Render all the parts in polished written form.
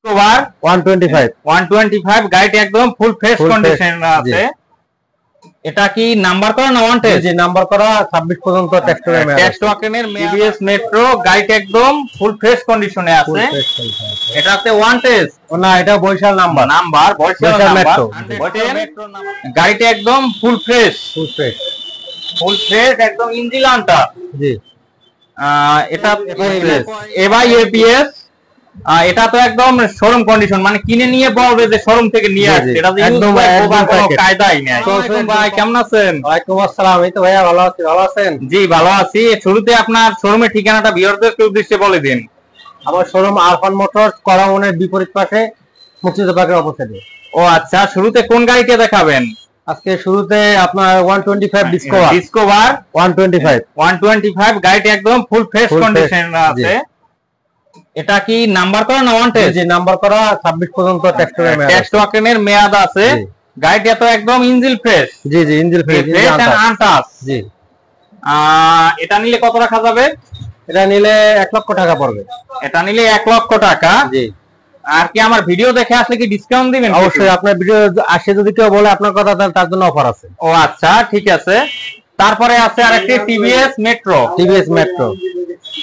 Discover 125 গাড়িটি একদম full fresh condition আছে। এটা কি নাম্বার করা না ওয়ান টেস্ট? জি নাম্বার করা 26 পর্যন্ত টেক্সট ওয়াকেনের টিভিএস মেট্রো গাড়িটি একদম ফুল ফ্রেশ কন্ডিশনে আছে। এটাতে ওয়ান টেস্ট না, এটা বরিশাল নাম্বার বরিশাল মেট্রো গাড়িটি একদম ফুল ফ্রেশ একদম ইঞ্জিন আনটা। জি এটা এবাই এপিএস। এটা তো একদম শোরুম কন্ডিশন, মানে কিনে নিয়ে বলবে যে শোরুম থেকে নিয়ে আসছে, এটা একদম কোনো কায়দাই নেই। ভাই কেমন আছেন? ওয়ালাইকুম আসসালাম। এই তো ভাইয়া ভালো আছি। ভালো আছেন? জি ভালো আছি। শুরুতে আপনার শোরুমের ঠিকানাটা ভিউয়ারদের উদ্দেশ্যে বলে দিন। আমার শোরুম আরফান মোটরস করাউনের বিপরীত পাশে মুক্তিযুদ্ধ পার্কের অপোজিটে। ও আচ্ছা, শুরুতে কোন গাড়িটা দেখাবেন? আজকে শুরুতে আপনার 125 ডিসকভার 125 গাড়িটি একদম ফুল ফ্রেশ কন্ডিশন আছে। এটা কি নাম্বার করা না ওয়ান টেস্ট? জি নাম্বার করা 26 পর্যন্ত টেক্সট ওয়াকেনের মেয়াদ আছে। গাড়িটা তো একদম engine fresh. G engine fresh untouch. জি এটা নিলে কত রাখা যাবে? এটা নিলে 1 লক্ষ টাকা পড়বে। এটা নিলে 1 লক্ষ টাকা। জি আর কি আমার ভিডিও দেখে আসলে কি ডিসকাউন্ট দিবেন? অবশ্যই, আপনার ভিডিও আসে যদি কেউ বলে আপনার কথা, তার জন্য অফার আছে। ও আচ্ছা ঠিক আছে। তারপরে আছে আরেকটি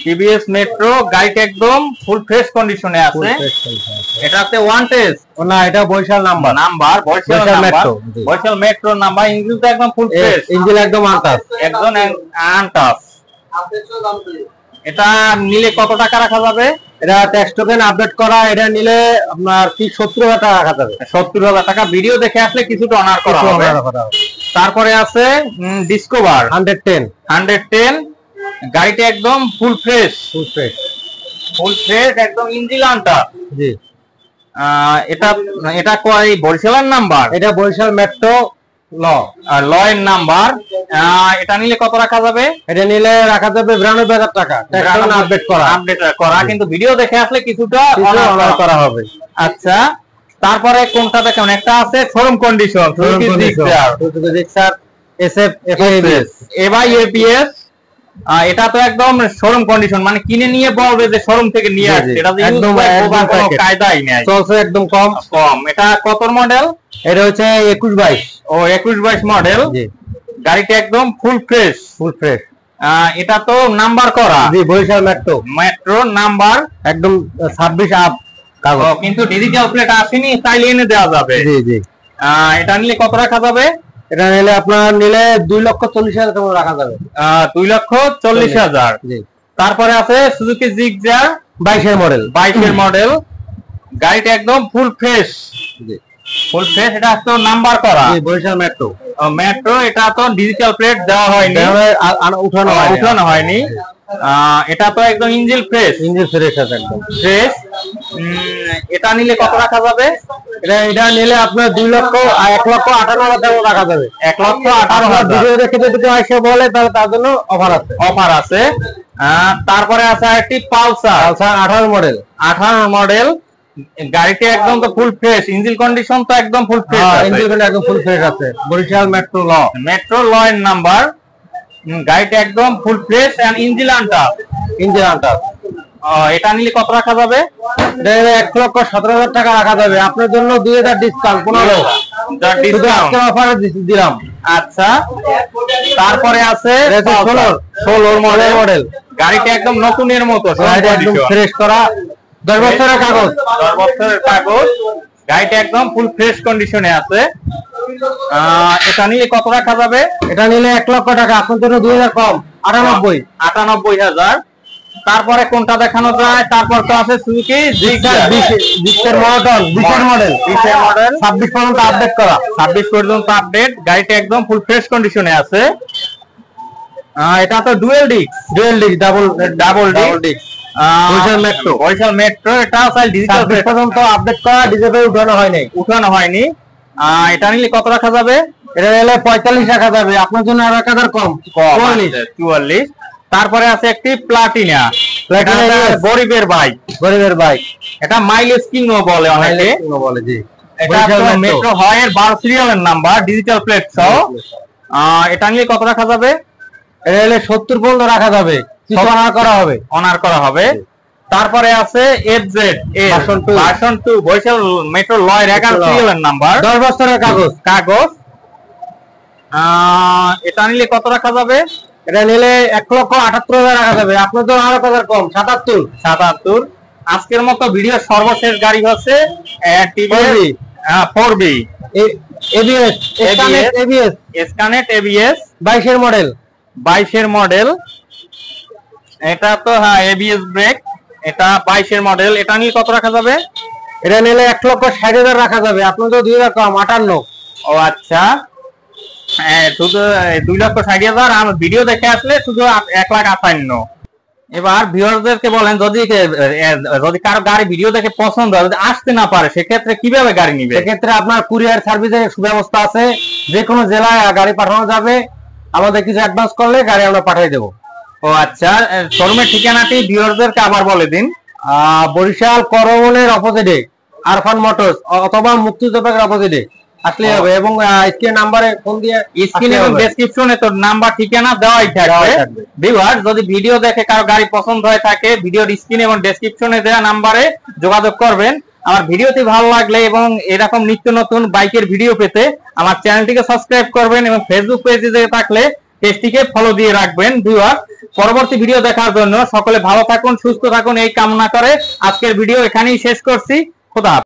টিভিএস মেট্রো গাড়িটা একদম ফুল ফ্রেশ কন্ডিশনে আছে। এটাতে ওয়ান টেস্ট না, এটা Barishal number Barishal metro number. Engine তো একদম ফুল ফ্রেশ, ইঞ্জিন একদম আনটাচ। এটা নিলে কত টাকা রাখা যাবে? এটা ট্যাক্স টোকেন আপডেট করা। এটা নিলে আপনার কি 70,000 টাকা রাখা যাবে। 70,000 টাকা। ভিডিও দেখে আসলে কিছুটা অনার করা হবে। তারপরে আছে ডিসকভার 110 গাড়িটা একদম ফুল ফ্রেশ একদম ইঞ্জিন আনটা। জি এটা কয় বরিশালের নাম্বার? এটা বরিশাল মেট্রো ল এর নাম্বার। এটা নিলে কত রাখা যাবে? এটা নিলে রাখা যাবে 92,000 টাকা আপডেট করা। কিন্তু ভিডিও দেখে আসলে কিছুটা অনার করা হবে। আচ্ছা, তারপরে কোনটা দেখেন? একটা আছে শোরুম কন্ডিশন এপিএস। এটা তো একদম শোরুম কন্ডিশন, মানে কিনে নিয়ে বলবে যে শোরুম থেকে নিয়ে আসছে, এটা একদম কোনো কায়দাই নেই। চলছে একদম কম। এটা কত মডেল? এটা হচ্ছে 21-22। ও 21-22 মডেল। গাড়িটা একদম ফুল ফ্রেশ। এটা তো নাম্বার করা। জি বরিশাল মেট্রো নাম্বার একদম 26 আপ কাগজ, কিন্তু ডিজিটাল প্লেট আসেনি, চাইলে এনে দেওয়া যাবে। জি এটা নিলে কত রাখা যাবে? এটা নিলে আপনার নিলে 2,40,000 টাকা রাখা যাবে। 2,40,000। জি। তারপরে আছে সুজুকি জিগজার 22 মডেল। গাড়িটা একদম ফুল ফ্রেশ। এটা তো নাম্বার করা। বরিশাল মেট্রো। এটা তো ডিজিটাল প্লেট দেওয়া হয়নি, উঠানো হয়নি। এটা তো একদম ইঞ্জিন ফ্রেশ আছে একদম ফ্রেশ। এটা নিলে কত রাখা যাবে? এটা নিলে আপনার 1,58,000 টাকা রাখা যাবে। 1,58,000 ভিডিও দেখে যদি কেউ এসে বলে তাহলে তার জন্য অফার আছে। তারপরে আছে একটি পালসার 18 মডেল। গাড়িটা একদম তো ফুল ফ্রেশ, ইঞ্জিন কন্ডিশন তো একদম ফুল ফ্রেশ আছে। বরিশাল মেট্রো ল এর নাম্বার। গাড়িটা একদম full fresh and engine untouch. এটা নিলে কত রাখা যাবে? 1,17,000 টাকা রাখা যাবে। আপনার জন্য 2,000 ডিসকাউন্ট, 15,000 অফার দিলাম। আচ্ছা, তারপরে আছে 16 মডেল। গাড়িটা একদম নতুনের মতো, একদম ফ্রেশ করা, 10 বছরের কাগজ। গাড়িটা একদম ফুল ফ্রেশ কন্ডিশনে আছে। এটা নিলে কত রাখা যাবে? এটা নিলে 1 লক্ষ টাকা। আপনার জন্য 2,000 কম, 98,000। তারপরে কোনটা দেখানো যায়? তারপর তো আছে সুজুকি জিক্সার 20 মডেল 26 পর্যন্ত আপডেট করা। 26 পর্যন্ত আপডেট। গাড়িটা একদম ফুল ফ্রেশ কন্ডিশনে আছে। এটা তো dual disc double disc Barishal metro. এটা ডিজিটাল পর্যন্ত আপডেট করা, ডিজিটাল উঠানো হয়নি। এটা নিলে কত রাখা যাবে? এটা নিলে 45 রাখা যাবে। আপনার জন্য 1,000 কম, 44। তারপরে আছে একটি প্লাটিনা গরিবের বাইক। এটা মাইলেজ কিংও বলে অনেকে। জি এটা মেট্রো হয় এর 12 সিরিয়ালের নাম্বার, ডিজিটাল প্লেট সহ। এটা নিয়ে কত রাখা যাবে? এটা নিলে 70 পর্যন্ত রাখা যাবে, অনার করা হবে। তারপরে আছে এফজেড ভার্সন 2 বরিশাল মেট্রো লয় রেগার সিরিয়াল নাম্বার, 10 বছরের কাগজ। এটা নিলে কত রাখা যাবে? এটা নিলে 1,78,000 রাখা যাবে। আপনার তো আরো কত কম, 77। আজকের মতো ভিডিও সর্বশেষ গাড়ি হচ্ছে টিভিএস 4B এবিএস স্কানেট এবিএস 22 মডেল। এটা তো হ্যাঁ এবিএস ব্রেক, এটা 22 মডেল। এটা নিয়ে কত রাখা যাবে? এটা নিলে 1,60,000 রাখা যাবে। আপনার তো 2,000 কম, 58। ও আচ্ছা, শুধু 2,60,000। আমি ভিডিও দেখে আসলে শুধু 1,58,000। এবার ভিউয়ারদেরকে বলেন, যদি কারো গাড়ি ভিডিও দেখে পছন্দ হয়, যদি আসতে না পারে, সেক্ষেত্রে কিভাবে গাড়ি নিবে? সেক্ষেত্রে আপনার কুরিয়ার সার্ভিসের সুব্যবস্থা আছে, যে কোনো জেলায় গাড়ি পাঠানো যাবে। আমাদের কিছু অ্যাডভান্স করলে গাড়ি আমরা পাঠিয়ে দেবো। ও আচ্ছা, শোরুমের ঠিকানাটি ভিউয়ারদেরকে আবার বলে দিন। বরিশাল করমনের অপোজিটে আরফান মোটরস অথবা মুক্তিযোদ্ধার অপোজিটে আসলে হবে, এবং স্ক্রিন নাম্বারে ফোন দিয়ে স্ক্রিন এবং ডেসক্রিপশনে তো নাম্বার ঠিকানা দেওয়াই থাকবে। ভিউয়ার যদি ভিডিও দেখে কারো গাড়ি পছন্দ হয়ে থাকে, ভিডিওর স্ক্রিন এবং ডেসক্রিপশনে দেওয়া নাম্বারে যোগাযোগ করবেন। আমার ভিডিওটি ভালো লাগলে এবং এরকম নিত্য নতুন বাইকের ভিডিও পেতে আমার চ্যানেলটিকে সাবস্ক্রাইব করবেন, এবং ফেসবুক পেজে থাকলে পেজটিকে ফলো দিয়ে রাখবেন। ভিউয়ার পরবর্তী ভিডিও দেখার জন্য সকলে ভালো থাকুন, সুস্থ থাকুন এই কামনা করে আজকের ভিডিও এখানেই শেষ করছি। খোদা।